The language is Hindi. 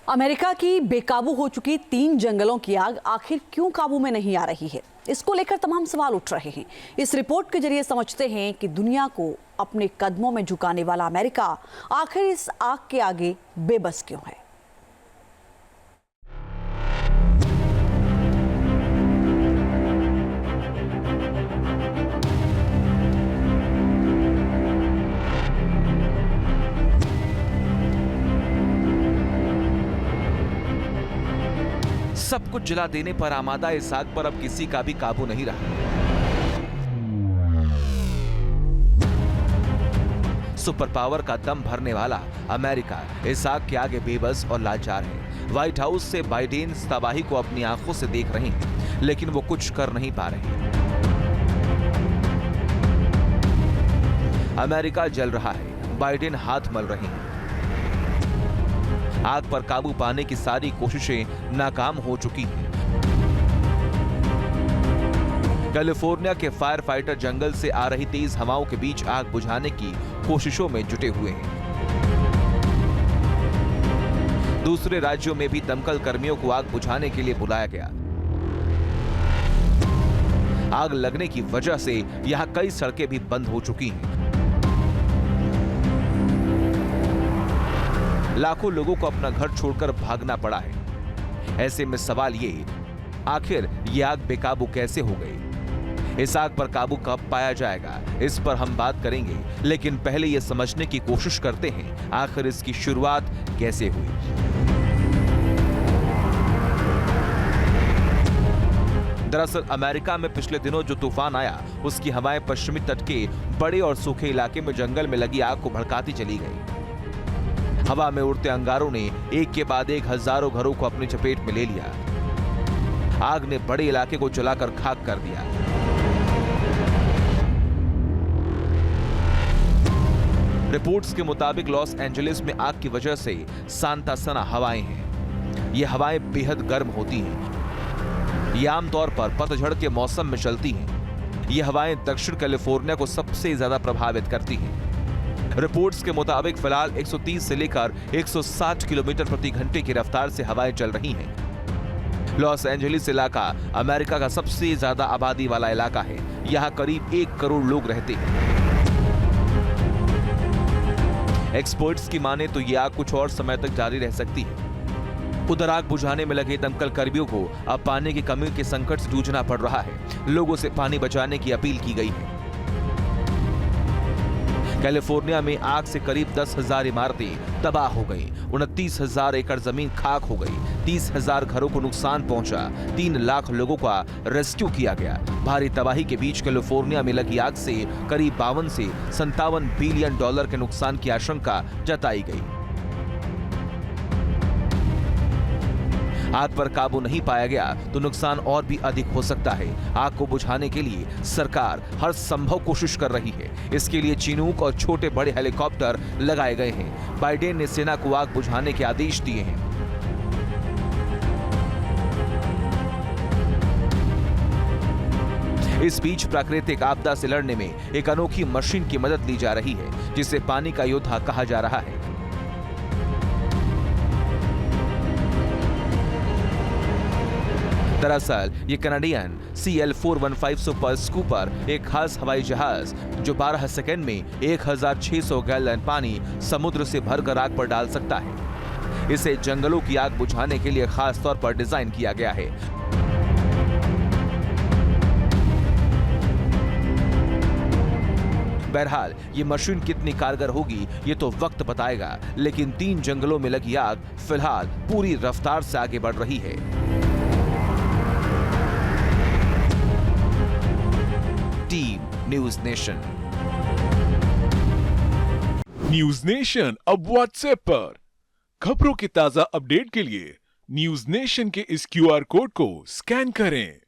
अमेरिका की बेकाबू हो चुकी 3 जंगलों की आग आखिर क्यों काबू में नहीं आ रही है, इसको लेकर तमाम सवाल उठ रहे हैं। इस रिपोर्ट के जरिए समझते हैं कि दुनिया को अपने कदमों में झुकाने वाला अमेरिका आखिर इस आग के आगे बेबस क्यों है। सब कुछ जला देने पर आमादा इस आग पर अब किसी का भी काबू नहीं रहा। सुपर पावर का दम भरने वाला अमेरिका इस आग के आगे बेबस और लाचार है। व्हाइट हाउस से बाइडेन इस तबाही को अपनी आंखों से देख रहे हैं, लेकिन वो कुछ कर नहीं पा रहे। अमेरिका जल रहा है, बाइडेन हाथ मल रहे हैं। आग पर काबू पाने की सारी कोशिशें नाकाम हो चुकी हैं। कैलिफोर्निया के फायर फाइटर जंगल से आ रही तेज हवाओं के बीच आग बुझाने की कोशिशों में जुटे हुए हैं। दूसरे राज्यों में भी दमकल कर्मियों को आग बुझाने के लिए बुलाया गया। आग लगने की वजह से यहां कई सड़कें भी बंद हो चुकी हैं। लाखों लोगों को अपना घर छोड़कर भागना पड़ा है। ऐसे में सवाल ये, आखिर ये आग बेकाबू कैसे हो गई? इस आग पर काबू कब पाया जाएगा, इस पर हम बात करेंगे, लेकिन पहले यह समझने की कोशिश करते हैं आखिर इसकी शुरुआत कैसे हुई। दरअसल अमेरिका में पिछले दिनों जो तूफान आया, उसकी हवाएं पश्चिमी तट के बड़े और सूखे इलाके में जंगल में लगी आग को भड़काती चली गई। हवा में उड़ते अंगारों ने एक के बाद एक हजारों घरों को अपनी चपेट में ले लिया। आग ने बड़े इलाके को जलाकर खाक कर दिया। रिपोर्ट्स के मुताबिक लॉस एंजलिस में आग की वजह से सांता सना हवाएं हैं। ये हवाएं बेहद गर्म होती हैं। ये आमतौर पर पतझड़ के मौसम में चलती हैं। ये हवाएं दक्षिण कैलिफोर्निया को सबसे ज्यादा प्रभावित करती हैं। रिपोर्ट्स के मुताबिक फिलहाल 130 से लेकर 160 किलोमीटर प्रति घंटे की रफ्तार से हवाएं चल रही हैं। लॉस एंजलिस इलाका अमेरिका का सबसे ज्यादा आबादी वाला इलाका है। यहां करीब 1 करोड़ लोग रहते हैं। एक्सपर्ट्स की माने तो यह आग कुछ और समय तक जारी रह सकती है। उधर आग बुझाने में लगे दमकल कर्मियों को अब पानी की कमी के संकट से जूझना पड़ रहा है। लोगों से पानी बचाने की अपील की गई है। कैलिफोर्निया में आग से करीब 10,000 इमारतें तबाह हो गई। 29,000 एकड़ जमीन खाक हो गई। 30,000 घरों को नुकसान पहुंचा। 3 लाख लोगों का रेस्क्यू किया गया। भारी तबाही के बीच कैलिफोर्निया में लगी आग से करीब 52 से 57 बिलियन डॉलर के नुकसान की आशंका जताई गई। आग पर काबू नहीं पाया गया तो नुकसान और भी अधिक हो सकता है। आग को बुझाने के लिए सरकार हर संभव कोशिश कर रही है। इसके लिए चिनूक और छोटे बड़े हेलीकॉप्टर लगाए गए हैं। बाइडेन ने सेना को आग बुझाने के आदेश दिए हैं। इस बीच प्राकृतिक आपदा से लड़ने में एक अनोखी मशीन की मदद ली जा रही है, जिसे पानी का योद्धा कहा जा रहा है। दरअसल ये कनाडियन CL-415 सुपर स्कूपर एक खास हवाई जहाज जो 12 सेकंड में 1600 गैलन पानी समुद्र से भरकर आग पर डाल सकता है। इसे जंगलों की आग बुझाने के लिए खास तौर पर डिजाइन किया गया है। बहरहाल ये मशीन कितनी कारगर होगी ये तो वक्त बताएगा, लेकिन 3 जंगलों में लगी आग फिलहाल पूरी रफ्तार से आगे बढ़ रही है। News nation. न्यूज़ नेशन अब व्हाट्सएप पर खबरों के ताजा अपडेट के लिए न्यूज़ नेशन के इस QR कोड को स्कैन करें।